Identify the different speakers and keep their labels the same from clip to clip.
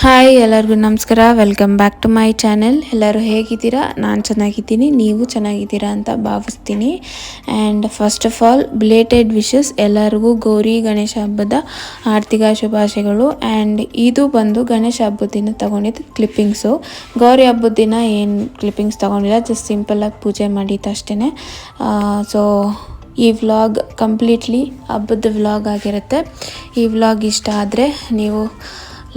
Speaker 1: Hi ಎಲ್ಲರಿಗೂ ನಮಸ್ಕಾರ. Welcome back to my channel. ಎಲ್ಲರೂ ಹೇಗಿದ್ದೀರಾ? ನಾನು ಚೆನ್ನಾಗಿದ್ದೀನಿ, ನೀವು ಚೆನ್ನಾಗಿದ್ದೀರಾ ಅಂತ ಭಾವಿಸ್ತೀನಿ. And first of all belated wishes ಎಲ್ಲರಿಗೂ ಗೌರಿ ಗಣೇಶ ಹಬ್ಬದ ಆರ್ಥಿಕ ಶುಭಾಶಯಗಳು. ಆ್ಯಂಡ್ ಇದು ಬಂದು ಗಣೇಶ ಹಬ್ಬದ ದಿನ ತೊಗೊಂಡಿದ್ದು ಕ್ಲಿಪ್ಪಿಂಗ್ಸು. ಗೌರಿ ಹಬ್ಬದ ದಿನ ಏನು ಕ್ಲಿಪ್ಪಿಂಗ್ಸ್ ತೊಗೊಂಡಿಲ್ಲ, ಜಸ್ಟ್ ಸಿಂಪಲ್ಲಾಗಿ ಪೂಜೆ ಮಾಡಿದ್ದು ಅಷ್ಟೇ. ಸೊ ಈ ವ್ಲಾಗ್ ಕಂಪ್ಲೀಟ್ಲಿ ಹಬ್ಬದ ವ್ಲಾಗ್ ಆಗಿರುತ್ತೆ. ಈ ವ್ಲಾಗ್ ಇಷ್ಟ ಆದರೆ ನೀವು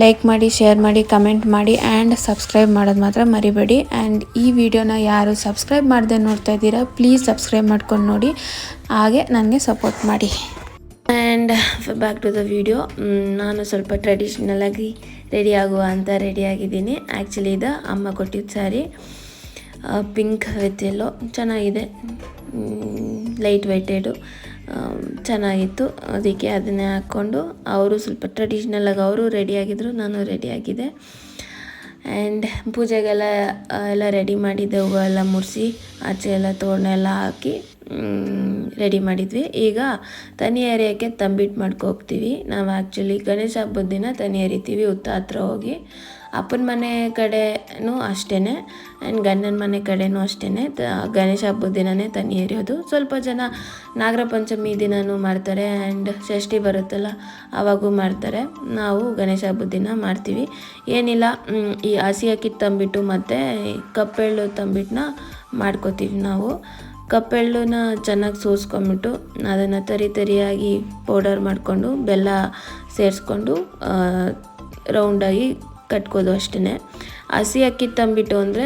Speaker 1: ಲೈಕ್ ಮಾಡಿ, ಶೇರ್ ಮಾಡಿ, ಕಮೆಂಟ್ ಮಾಡಿ ಆ್ಯಂಡ್ ಸಬ್ಸ್ಕ್ರೈಬ್ ಮಾಡೋದು ಮಾತ್ರ ಮರಿಬೇಡಿ. ಆ್ಯಂಡ್ ಈ ವಿಡಿಯೋನ ಯಾರು ಸಬ್ಸ್ಕ್ರೈಬ್ ಮಾಡದೆ ನೋಡ್ತಾ ಇದ್ದೀರಾ, ಪ್ಲೀಸ್ ಸಬ್ಸ್ಕ್ರೈಬ್ ಮಾಡ್ಕೊಂಡು ನೋಡಿ, ಹಾಗೆ ನನಗೆ ಸಪೋರ್ಟ್ ಮಾಡಿ. And back to the video. ನಾನು ಸ್ವಲ್ಪ ಟ್ರೆಡಿಷ್ನಲಾಗಿ ರೆಡಿ ಆಗುವ ಅಂತ ರೆಡಿಯಾಗಿದ್ದೀನಿ. ಆ್ಯಕ್ಚುಲಿ ಇದು ಅಮ್ಮ ಕೊಟ್ಟಿದ್ದು ಸ್ಯಾರಿ, ಪಿಂಕ್ ವಿತ್ ಎಲ್ಲೋ, ಚೆನ್ನಾಗಿದೆ, ಲೈಟ್ ವೆಯ್ಟೆಡು, ಚೆನ್ನಾಗಿತ್ತು. ಅದಕ್ಕೆ ಅದನ್ನೇ ಹಾಕ್ಕೊಂಡು ಅವರು ಸ್ವಲ್ಪ ಟ್ರೆಡಿಷ್ನಲಾಗಿ ಅವರು ರೆಡಿಯಾಗಿದ್ದರು, ನಾನು ರೆಡಿಯಾಗಿದೆ. ಆ್ಯಂಡ್ ಪೂಜೆಗೆಲ್ಲ ಎಲ್ಲ ರೆಡಿ ಮಾಡಿದ್ದೆ, ಹೂವು ಎಲ್ಲ ಮುಡಿಸಿ ಆಚೆ ಎಲ್ಲ ತೋರಣ ಎಲ್ಲ ಹಾಕಿ ರೆಡಿ ಮಾಡಿದ್ವಿ. ಈಗ ತನಿ ಎರಿಯೋಕ್ಕೆ ತಂಬಿಟ್ಟು ಮಾಡ್ಕೋಗ್ತೀವಿ. ನಾವು ಆ್ಯಕ್ಚುಲಿ ಗಣೇಶ ಹಬ್ಬದ ದಿನ ತನಿ ಎರಿತೀವಿ ಹುತ್ತ ಹತ್ರ ಹೋಗಿ. ಅಪ್ಪನ ಮನೆ ಕಡೆನೂ ಅಷ್ಟೇ ಆ್ಯಂಡ್ ಗಂಡನ ಮನೆ ಕಡೆನೂ ಅಷ್ಟೇ ಗಣೇಶ ಹಬ್ಬದ ದಿನವೇ ತನಿ ಎರಿಯೋದು. ಸ್ವಲ್ಪ ಜನ ನಾಗರ ಪಂಚಮಿ ದಿನವೂ ಮಾಡ್ತಾರೆ ಆ್ಯಂಡ್ ಷಷ್ಠಿ ಬರುತ್ತಲ್ಲ ಆವಾಗೂ ಮಾಡ್ತಾರೆ. ನಾವು ಗಣೇಶ ಹಬ್ಬದ ದಿನ ಮಾಡ್ತೀವಿ. ಏನಿಲ್ಲ, ಈ ಹಸಿ ಅಕ್ಕಿ ತಂಬಿಟ್ಟು ಮತ್ತು ಕಪ್ಪೆಳ್ಳು ತಂಬಿಟ್ಟನ್ನ ಮಾಡ್ಕೋತೀವಿ ನಾವು. ಕಪ್ಪೆಳ್ಳನ್ನ ಚೆನ್ನಾಗಿ ಸೋಸ್ಕೊಂಬಿಟ್ಟು ಅದನ್ನು ತರಿಯಾಗಿ ಪೌಡರ್ ಮಾಡಿಕೊಂಡು ಬೆಲ್ಲ ಸೇರಿಸ್ಕೊಂಡು ರೌಂಡಾಗಿ ಕಟ್ಕೋದು ಅಷ್ಟೇ. ಹಸಿ ಅಕ್ಕಿ ತಂಬಿಟ್ಟು ಅಂದರೆ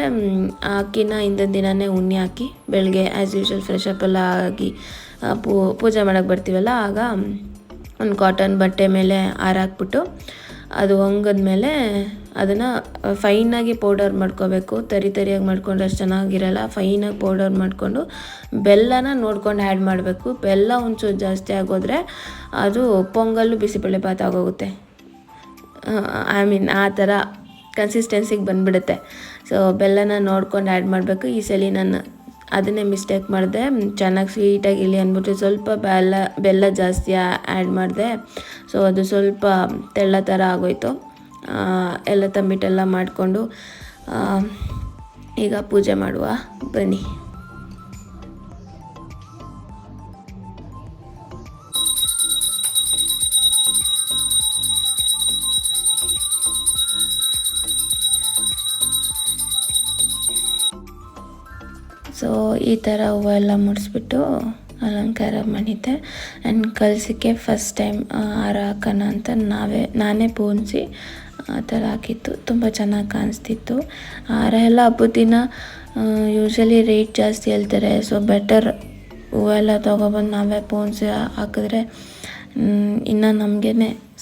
Speaker 1: ಆ ಅಕ್ಕಿನ ಹಿಂದಿನ ದಿನವೇ ಉಣ್ಣೆ ಹಾಕಿ ಬೆಳಗ್ಗೆ ಆ್ಯಸ್ ಯೂಶ್ವಲ್ ಫ್ರೆಶ್ ಅಪ್ ಎಲ್ಲ ಆಗಿ ಪೂಜೆ ಮಾಡೋಕ್ಕೆ ಬರ್ತೀವಲ್ಲ, ಆಗ ಒಂದು ಕಾಟನ್ ಬಟ್ಟೆ ಮೇಲೆ ಹಾರಾಕ್ಬಿಟ್ಟು ಅದು ಒಣಗಿದ್ಮೇಲೆ ಅದನ್ನು ಫೈನಾಗಿ ಪೌಡರ್ ಮಾಡ್ಕೋಬೇಕು. ತರಿಯಾಗಿ ಮಾಡ್ಕೊಂಡ್ರೆ ಅಷ್ಟು ಚೆನ್ನಾಗಿರಲ್ಲ. ಫೈನಾಗಿ ಪೌಡರ್ ಮಾಡಿಕೊಂಡು ಬೆಲ್ಲನ ನೋಡ್ಕೊಂಡು ಆ್ಯಡ್ ಮಾಡಬೇಕು. ಬೆಲ್ಲ ಒಂಚೂರು ಜಾಸ್ತಿ ಆಗೋದ್ರೆ ಅದು ಪೊಂಗಲ್ಲು ಬಿಸಿಬೇಳೆ ಭಾತ್ ಆಗೋಗುತ್ತೆ. ಆ ಥರ ಕನ್ಸಿಸ್ಟೆನ್ಸಿಗೆ ಬಂದುಬಿಡುತ್ತೆ. ಸೊ ಬೆಲ್ಲನ ನೋಡ್ಕೊಂಡು ಆ್ಯಡ್ ಮಾಡಬೇಕು. ಈ ಸಲ ನಾನು ಅದನ್ನೇ ಮಿಸ್ಟೇಕ್ ಮಾಡಿದೆ, ಚೆನ್ನಾಗಿ ಸ್ವೀಟಾಗಿರಲಿ ಅಂದ್ಬಿಟ್ಟು ಸ್ವಲ್ಪ ಬೆಲ್ಲ ಜಾಸ್ತಿ ಆ್ಯಡ್ ಮಾಡಿದೆ. ಸೊ ಅದು ಸ್ವಲ್ಪ ತೆಳ್ಳ ಥರ ಆಗೋಯ್ತು. ಎಲ್ಲ ತಂಬಿಟ್ಟೆಲ್ಲ ಮಾಡಿಕೊಂಡು ಈಗ ಪೂಜೆ ಮಾಡುವ ಬನ್ನಿ. ಸೊ ಈ ಥರ ಹೂವೆಲ್ಲ ಮುಡಿಸ್ಬಿಟ್ಟು ಅಲಂಕಾರ ಮಾಡಿದ್ದೆ. ಆ್ಯಂಡ್ ಕಲಸಕ್ಕೆ ಫಸ್ಟ್ ಟೈಮ್ ಹಾರ ಹಾಕೋಣ ಅಂತ ನಾನೇ ಪೋಣಿಸಿ ಆ ಥರ ಹಾಕಿತ್ತು. ತುಂಬ ಚೆನ್ನಾಗಿ ಕಾಣಿಸ್ತಿತ್ತು. ಹಾರ ಎಲ್ಲ ಹಬ್ಬದ ದಿನ ಯೂಶ್ವಲಿ ರೇಟ್ ಜಾಸ್ತಿ ಹೇಳ್ತಾರೆ. ಸೊ ಬೆಟರ್ ಹೂವೆಲ್ಲ ತೊಗೊಬಂದು ನಾವೇ ಪೋಣಿಸಿ ಹಾಕಿದ್ರೆ ಇನ್ನೂ ನಮಗೇ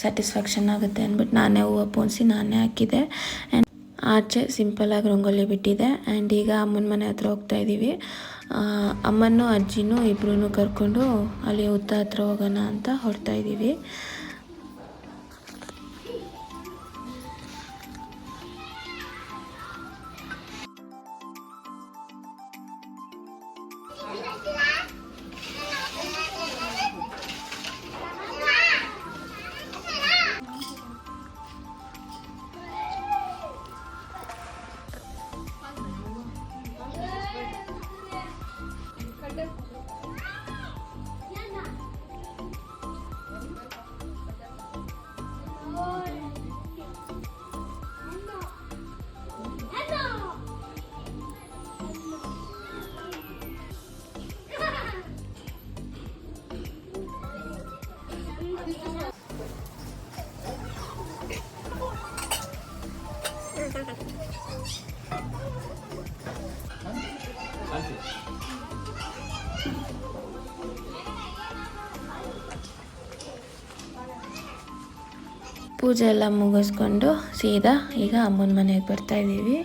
Speaker 1: ಸ್ಯಾಟಿಸ್ಫ್ಯಾಕ್ಷನ್ ಆಗುತ್ತೆ ಅಂದ್ಬಿಟ್ಟು ನಾನೇ ಹೂವು ಪೋಣಿಸಿ ನಾನೇ ಹಾಕಿದ್ದೆ. ಆ್ಯಂಡ್ ಆಚೆ ಸಿಂಪಲಾಗಿ ರಂಗೋಲಿ ಬಿಟ್ಟಿದೆ. ಆ್ಯಂಡ್ ಈಗ ಅಮ್ಮನ ಮನೆ ಹತ್ರ ಹೋಗ್ತಾಯಿದ್ದೀವಿ. ಅಮ್ಮನೂ ಅಜ್ಜಿನೂ ಇಬ್ಬರೂ ಕರ್ಕೊಂಡು ಅಲ್ಲಿ ಹುತ್ತ ಹತ್ರ ಹೋಗೋಣ ಅಂತ ಹೊರಡ್ತಾಯಿದ್ದೀವಿ. ಪೂಜೆ ಎಲ್ಲ ಮುಗಿಸ್ಕೊಂಡು ಸೀದಾ ಈಗ ಅಮ್ಮನ ಮನೆಗೆ ಬರ್ತಾಯಿದ್ದೀವಿ.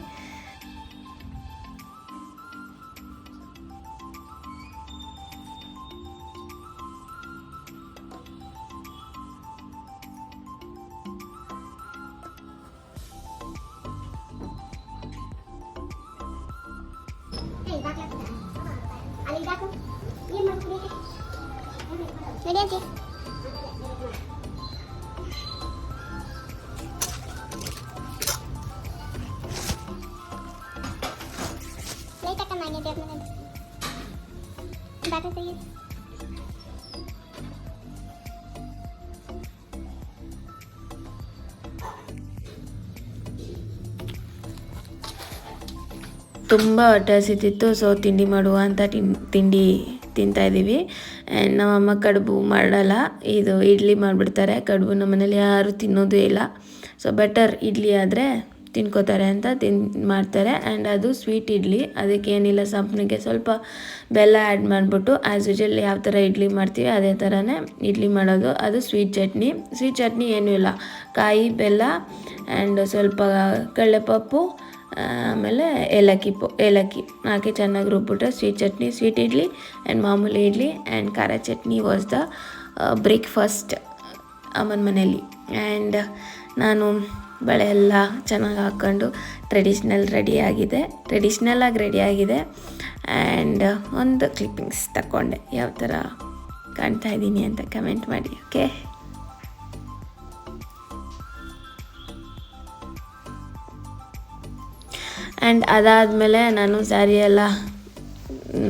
Speaker 1: ತುಂಬ ಹೊಟ್ಟೆ ಹಸಿತಿತ್ತು. ಸೊ ತಿಂಡಿ ಮಾಡುವ ಅಂತ ತಿಂಡಿ ತಿಂತಾಯಿದ್ದೀವಿ. ಆ್ಯಂಡ್ ನಮ್ಮಮ್ಮ ಕಡುಬು ಮಾಡಲ್ಲ, ಇದು ಇಡ್ಲಿ ಮಾಡಿಬಿಡ್ತಾರೆ. ಕಡುಬು ನಮ್ಮ ಮನೇಲಿ ಯಾರು ತಿನ್ನೋದೇ ಇಲ್ಲ. ಸೊ ಬೆಟರ್ ಇಡ್ಲಿ ಆದರೆ ತಿನ್ಕೋತಾರೆ ಅಂತ ಮಾಡ್ತಾರೆ. ಆ್ಯಂಡ್ ಅದು ಸ್ವೀಟ್ ಇಡ್ಲಿ, ಅದಕ್ಕೆ ಏನಿಲ್ಲ, ಸಂಪಣಿಗೆ ಸ್ವಲ್ಪ ಬೆಲ್ಲ ಆ್ಯಡ್ ಮಾಡಿಬಿಟ್ಟು ಆ್ಯಸ್ ಯೂಶುವಲ್ ಯಾವ ಥರ ಇಡ್ಲಿ ಮಾಡ್ತೀವಿ ಅದೇ ಥರನೇ ಇಡ್ಲಿ ಮಾಡೋದು. ಅದು ಸ್ವೀಟ್ ಚಟ್ನಿ ಏನೂ ಇಲ್ಲ, ಕಾಯಿ, ಬೆಲ್ಲ ಆ್ಯಂಡ್ ಸ್ವಲ್ಪ ಕಡಲೆಪಪ್ಪು, ಆಮೇಲೆ ಏಲಕ್ಕಿ ಹಾಕಿ ಚೆನ್ನಾಗಿ ರುಬ್ಬಿಟ್ರೆ ಸ್ವೀಟ್ ಇಡ್ಲಿ ಆ್ಯಂಡ್ ಮಾಮೂಲಿ ಇಡ್ಲಿ ಆ್ಯಂಡ್ ಖಾರ ಚಟ್ನಿ ವಾಸ್ ದ ಬ್ರೇಕ್ಫಾಸ್ಟ್ ಅಮ್ಮನ ಮನೇಲಿ. ಆ್ಯಂಡ್ ನಾನು ಬಳೆ ಎಲ್ಲ ಚೆನ್ನಾಗಿ ಹಾಕ್ಕೊಂಡು ಟ್ರೆಡಿಷ್ನಲಾಗಿ ರೆಡಿಯಾಗಿದೆ. ಆ್ಯಂಡ್ ಒಂದು ಕ್ಲಿಪ್ಪಿಂಗ್ಸ್ ತಗೊಂಡೆ, ಯಾವ ಥರ ಕಾಣ್ತಾ ಇದ್ದೀನಿ ಅಂತ ಕಮೆಂಟ್ ಮಾಡಿ. ಓಕೆ, ಆ್ಯಂಡ್ ಅದಾದಮೇಲೆ ನಾನು ಸ್ಯಾರಿ ಎಲ್ಲ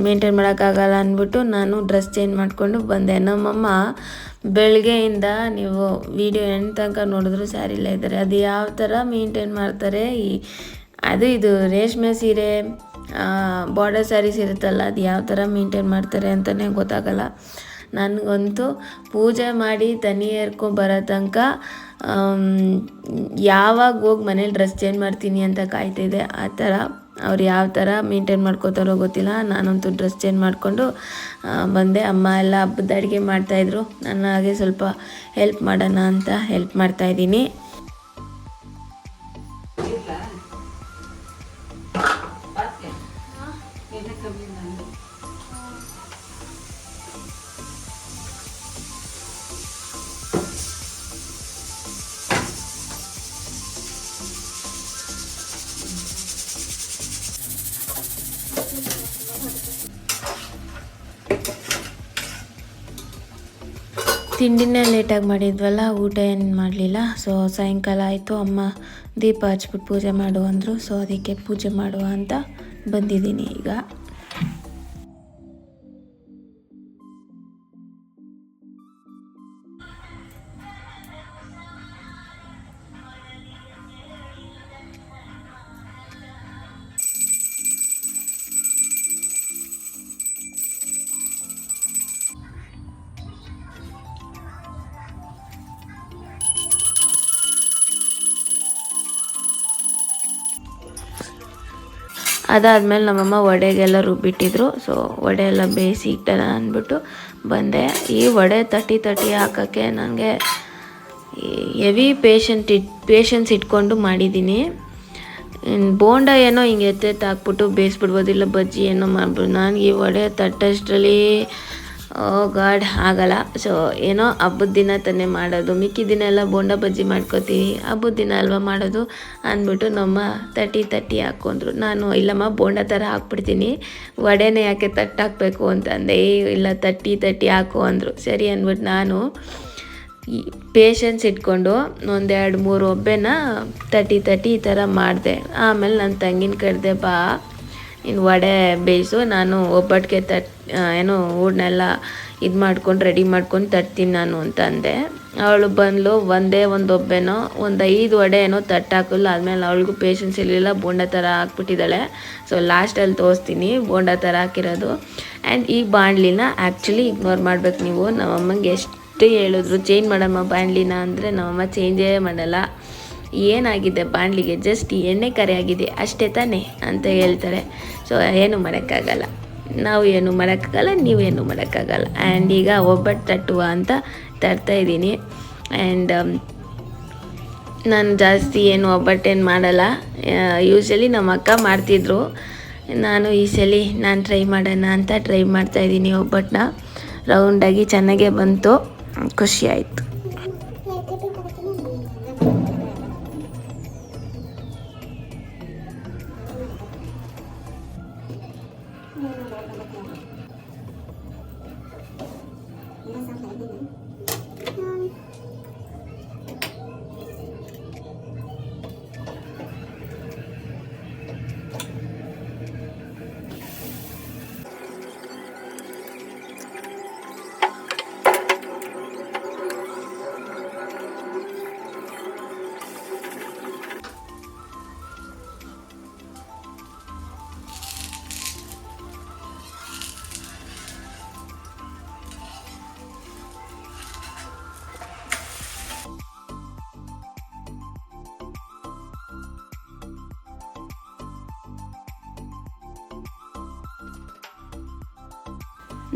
Speaker 1: ಮೇಂಟೈನ್ ಮಾಡೋಕ್ಕಾಗಲ್ಲ ಅಂದ್ಬಿಟ್ಟು ನಾನು ಡ್ರೆಸ್ ಚೇಂಜ್ ಮಾಡಿಕೊಂಡು ಬಂದೆ. ನಮ್ಮಮ್ಮ ಬೆಳಗ್ಗೆಯಿಂದ ನೀವು ವಿಡಿಯೋ ಎಂಡ್ ತನಕ ನೋಡಿದ್ರು ಸ್ಯಾರಿಲೇ ಇದ್ದಾರೆ. ಅದು ಯಾವ ಥರ ಮೇಂಟೈನ್ ಮಾಡ್ತಾರೆ, ಇದು ರೇಷ್ಮೆ ಸೀರೆ, ಬಾರ್ಡರ್ ಸ್ಯಾರೀಸ್ ಇರುತ್ತಲ್ಲ, ಅದು ಯಾವ ಥರ ಮೇಂಟೈನ್ ಮಾಡ್ತಾರೆ ಅಂತಲೇ ಗೊತ್ತಾಗಲ್ಲ. ನನಗಂತೂ ಪೂಜೆ ಮಾಡಿ ತನಿ ಬರೋ ತನಕ ಯಾವಾಗ ಹೋಗಿ ಮನೇಲಿ ಡ್ರೆಸ್ ಚೇಂಜ್ ಮಾಡ್ತೀನಿ ಅಂತ ಕಾಯ್ತಿದ್ದೆ. ಆ ಥರ ಅವ್ರು ಯಾವ ಥರ ಮೇಂಟೈನ್ ಮಾಡ್ಕೋತಾರೋ ಗೊತ್ತಿಲ್ಲ. ನಾನಂತೂ ಡ್ರೆಸ್ ಚೇಂಜ್ ಮಾಡಿಕೊಂಡು ಬಂದೆ. ಅಮ್ಮ ಎಲ್ಲ ಹಬ್ಬದ ಅಡುಗೆ ಮಾಡ್ತಾಯಿದ್ರು, ನಾನು ಹಾಗೆ ಸ್ವಲ್ಪ ಹೆಲ್ಪ್ ಮಾಡೋಣ ಅಂತ ಹೆಲ್ಪ್ ಮಾಡ್ತಾಯಿದ್ದೀನಿ. ತಿಂಡಿನೇ ಲೇಟಾಗಿ ಮಾಡಿದ್ವಲ್ಲ, ಊಟ ಏನು ಮಾಡಲಿಲ್ಲ. ಸೊ ಸಾಯಂಕಾಲ ಆಯಿತು, ಅಮ್ಮ ದೀಪ ಹಚ್ಬಿಟ್ಟು ಪೂಜೆ ಮಾಡು ಅಂದರು. ಸೊ ಅದಕ್ಕೆ ಪೂಜೆ ಮಾಡುವ ಅಂತ ಬಂದಿದ್ದೀನಿ ಈಗ. ಅದಾದಮೇಲೆ ನಮ್ಮಮ್ಮ ವಡೆಗೆಲ್ಲ ರುಬ್ಬಿಟ್ಟಿದ್ರು. ಸೊ ವಡೆ ಎಲ್ಲ ಬೇಯಿಸಿ ಇಟ್ಟಣ ಅಂದ್ಬಿಟ್ಟು ಬಂದೆ. ಈ ವಡೆ ತಟ್ಟಿ ಹಾಕೋಕ್ಕೆ ನನಗೆ ಹೆವಿ ಪೇಷನ್ಸ್ ಇಟ್ಕೊಂಡು ಮಾಡಿದ್ದೀನಿ. ಬೋಂಡ ಏನೋ ಹಿಂಗೆ ಹಾಕ್ಬಿಟ್ಟು ಬೇಯಿಸ್ಬಿಡ್ಬೋದು, ಇಲ್ಲ ಬಜ್ಜಿ ಏನೋ ಮಾಡ್ಬಿಡು. ನನಗೆ ಈ ವಡೆ ತಟ್ಟಷ್ಟರಲ್ಲಿ ಗಾಡ್ ಆಗಲ್ಲ. ಸೊ ಏನೋ ಹಬ್ಬದ ದಿನ ತಾನೇ ಮಾಡೋದು, ಮಿಕ್ಕಿ ದಿನ ಎಲ್ಲ ಬೋಂಡ ಬಜ್ಜಿ ಮಾಡ್ಕೋತೀವಿ, ಹಬ್ಬದ ದಿನ ಅಲ್ವಾ ಮಾಡೋದು ಅಂದ್ಬಿಟ್ಟು ನಮ್ಮ ತಟ್ಟಿ ಹಾಕ್ಕೊಂಡ್ರು. ನಾನು ಇಲ್ಲಮ್ಮ ಬೋಂಡ ಥರ ಹಾಕ್ಬಿಡ್ತೀನಿ, ವಡೆನೇ ಯಾಕೆ ಹಾಕಬೇಕು ಅಂತಂದೆ. ಇಲ್ಲ ತಟ್ಟಿ ಹಾಕು ಅಂದರು. ಸರಿ ಅಂದ್ಬಿಟ್ಟು ನಾನು ಪೇಷನ್ಸ್ ಇಟ್ಕೊಂಡು 1-2-3 ಒಬ್ಬೆನ ತಟ್ಟಿ ಈ ಥರ ಮಾಡಿದೆ. ಆಮೇಲೆ ನನ್ನ ತಂಗಿನ ಕರೆದೆ, ಬಾ ಇನ್ನು ವಡೆ ಬೇಯಿಸು, ನಾನು ಒಬ್ಬಟ್ಟಿಗೆ ಏನೋ ಹೂಡನ್ನೆಲ್ಲ ಇದು ಮಾಡ್ಕೊಂಡು ರೆಡಿ ಮಾಡ್ಕೊಂಡು ತಟ್ತೀನಿ ನಾನು ಅಂತ ಅಂದೆ. ಅವಳು ಬಂದಳು, ಒಂದು ಒಬ್ಬೆನೋ 5 ವಡೆ ಏನೋ ಹಾಕಲ್ಲ. ಆದಮೇಲೆ ಅವಳಿಗೂ ಪೇಷನ್ಸ್ ಇರಲಿಲ್ಲ, ಬೋಂಡ ಥರ ಹಾಕ್ಬಿಟ್ಟಿದ್ದಾಳೆ. ಸೊ ಲಾಸ್ಟಲ್ಲಿ ತೋರಿಸ್ತೀನಿ ಬೋಂಡ ಥರ ಹಾಕಿರೋದು. ಆ್ಯಂಡ್ ಈ ಬಾಣಲಿನ ಆ್ಯಕ್ಚುಲಿ ಇಗ್ನೋರ್ ಮಾಡ್ಬೇಕು ನೀವು. ನಮ್ಮಮ್ಮಂಗೆ ಎಷ್ಟು ಹೇಳಿದ್ರು ಚೇಂಜ್ ಮಾಡಮ್ಮ ಬಾಣಲಿನ ಅಂದರೆ ನಮ್ಮಮ್ಮ ಚೇಂಜೇ ಮಾಡಲ್ಲ. ಏನಾಗಿದೆ ಬಾಣಲಿಗೆ, ಜಸ್ಟ್ ಎಣ್ಣೆ ಕರೆ ಆಗಿದೆ ಅಷ್ಟೇ ತಾನೇ ಅಂತ ಹೇಳ್ತಾರೆ. ಸೊ ಏನು ಮಾಡೋಕ್ಕಾಗಲ್ಲ, ನಾವು ಏನು ಮಾಡೋಕ್ಕಾಗಲ್ಲ, ನೀವೇನು ಮಾಡೋಕ್ಕಾಗಲ್ಲ. ಆ್ಯಂಡ್ ಈಗ ಒಬ್ಬಟ್ಟು ತಟ್ಟುವ ಅಂತ ತರ್ತಾಯಿದ್ದೀನಿ. ಆ್ಯಂಡ್ ನಾನು ಜಾಸ್ತಿ ಏನು ಒಬ್ಬಟ್ಟೇನು ಮಾಡಲ್ಲ, ಯೂಶ್ವಲಿ ನಮ್ಮ ಅಕ್ಕ ಮಾಡ್ತಿದ್ರು. ನಾನು ಈ ಸಲ ನಾನು ಟ್ರೈ ಮಾಡೋಣ ಅಂತ ಟ್ರೈ ಮಾಡ್ತಾಯಿದ್ದೀನಿ. ಒಬ್ಬಟ್ಟನ್ನ ರೌಂಡಾಗಿ ಚೆನ್ನಾಗೇ ಬಂತು, ಖುಷಿ ಆಯಿತು.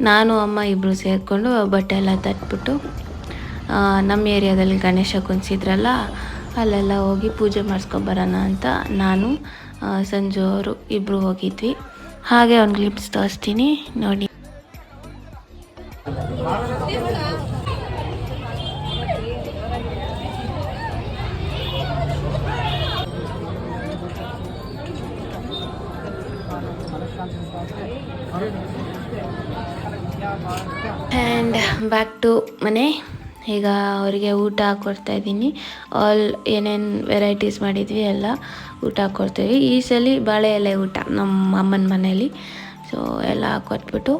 Speaker 1: ನಾನು ಅಮ್ಮ ಇಬ್ಬರು ಸೇರಿಕೊಂಡು ಬಟ್ಟೆ ಎಲ್ಲ ತಟ್ಬಿಟ್ಟು ನಮ್ಮ ಏರಿಯಾದಲ್ಲಿ ಗಣೇಶ ಕುಣಿಸಿದ್ರಲ್ಲ ಅಲ್ಲೆಲ್ಲ ಹೋಗಿ ಪೂಜೆ ಮಾಡಿಸ್ಕೊಬರೋಣ ಅಂತ ನಾನು ಸಂಜು ಅವರು ಇಬ್ಬರು ಹೋಗಿದ್ವಿ. ಹಾಗೆ ಒಂದು ಕ್ಲಿಪ್ಸ್ ತೋರಿಸ್ತೀನಿ ನೋಡಿ. ಆ್ಯಂಡ್ ಬ್ಯಾಕ್ ಟು ಮನೆ. ಈಗ ಅವರಿಗೆ ಊಟ ಹಾಕ್ಕೊಡ್ತಾ ಇದ್ದೀನಿ. ಆಲ್ ಏನೇನು ವೆರೈಟೀಸ್ ಮಾಡಿದ್ವಿ ಎಲ್ಲ ಊಟ ಹಾಕ್ಕೊಡ್ತೀವಿ. ಈ ಸಲ ಬಾಳೆ ಎಲೆ ಊಟ ನಮ್ಮ ಅಮ್ಮನ ಮನೇಲಿ. ಸೊ ಎಲ್ಲ ಹಾಕ್ಕೊಟ್ಬಿಟ್ಟು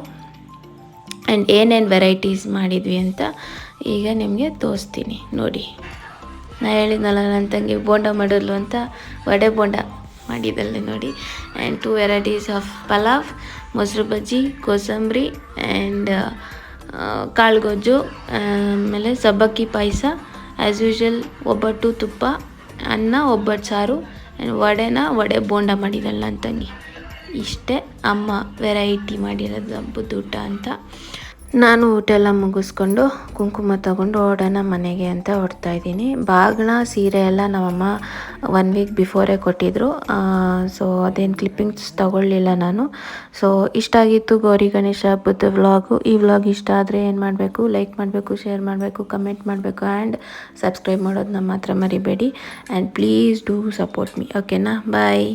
Speaker 1: ಆ್ಯಂಡ್ ಏನೇನು ವೆರೈಟೀಸ್ ಮಾಡಿದ್ವಿ ಅಂತ ಈಗ ನಿಮಗೆ ತೋರಿಸ್ತೀನಿ ನೋಡಿ. ನಾ ಹೇಳಿದ್ನಲ್ಲ ನನ್ನ ತಂಗಿ ಬೋಂಡ ಮಾಡಿದ್ಲು ಅಂತ, ವಡೆ ಬೋಂಡ ಮಾಡಿದ್ದಲ್ಲೇ ನೋಡಿ. ಆ್ಯಂಡ್ 2 ವೆರೈಟೀಸ್ ಆಫ್ ಪಲಾವ್, ಮೊಸರು ಬಜ್ಜಿ, ಕೋಸಂಬರಿ ಆ್ಯಂಡ್ ಕಾಳುಗೊಜ್ಜು, ಆಮೇಲೆ ಸಬ್ಬಕ್ಕಿ ಪಾಯಸ, ಆ್ಯಸ್ ಯೂಶ್ವಲ್ ಒಬ್ಬಟ್ಟು, ತುಪ್ಪ, ಅನ್ನ, ಒಬ್ಬಟ್ಟು ಸಾರು ಆ್ಯಂಡ್ ವಡೆ ಬೋಂಡ ಮಾಡಿದಲ್ಲ ನನ್ನ ತಂಗಿ. ಇಷ್ಟೇ ಅಮ್ಮ ವೆರೈಟಿ ಮಾಡಿರೋದು ಹಬ್ಬದ ಊಟ ಅಂತ. ನಾನು ಊಟ ಎಲ್ಲ ಮುಗಿಸ್ಕೊಂಡು ಕುಂಕುಮ ತಗೊಂಡು ಓಡೋಣ ಮನೆಗೆ ಅಂತ ಹೊರಡ್ತಾಯಿದ್ದೀನಿ. ಬಾಗಿಣ ಸೀರೆ ಎಲ್ಲ ನಮ್ಮಮ್ಮ 1 ವೀಕ್ ಬಿಫೋರೇ ಕೊಟ್ಟಿದ್ದರು. ಸೊ ಅದೇನು ಕ್ಲಿಪ್ಪಿಂಗ್ಸ್ ತಗೊಳ್ಳಿಲ್ಲ ನಾನು. ಸೊ ಇಷ್ಟ ಆಗಿತ್ತು ಗೌರಿ ಗಣೇಶ ಹಬ್ಬದ ವ್ಲಾಗು. ಈ ವ್ಲಾಗ್ ಇಷ್ಟ ಆದರೆ ಏನು ಮಾಡಬೇಕು, ಲೈಕ್ ಮಾಡಬೇಕು, ಶೇರ್ ಮಾಡಬೇಕು, ಕಮೆಂಟ್ ಮಾಡಬೇಕು ಆ್ಯಂಡ್ ಸಬ್ಸ್ಕ್ರೈಬ್ ಮಾಡೋದು ನಮ್ಮ ಹತ್ರ ಮರಿಬೇಡಿ. And please do support me. ಓಕೆನಾ? ಬಾಯ್.